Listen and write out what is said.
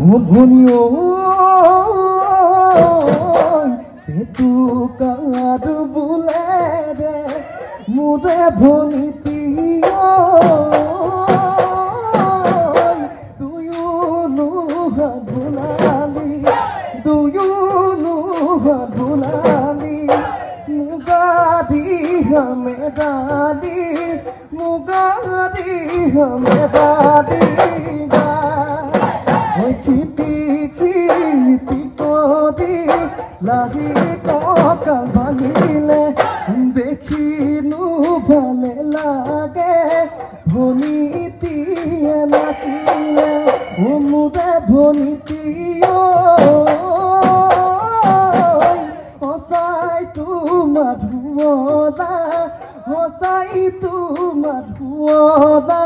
ভনিও যেতু কার বুলে রে মুরে ভনিতি দুয়ু নুহা ভুলালি দুয়ু নুহা ভুলালি মুগাদি হমে দাদি মুগাদি হমে দাদি খিতি খিতি করি লাগি ককাল ভাঙিলে দেখিনু ভালে লাগে ভনিতিয়ে নাচিলে মুরে ভনিতি হসাই তোমার হুয়দা হসাই তোমার হুয়দা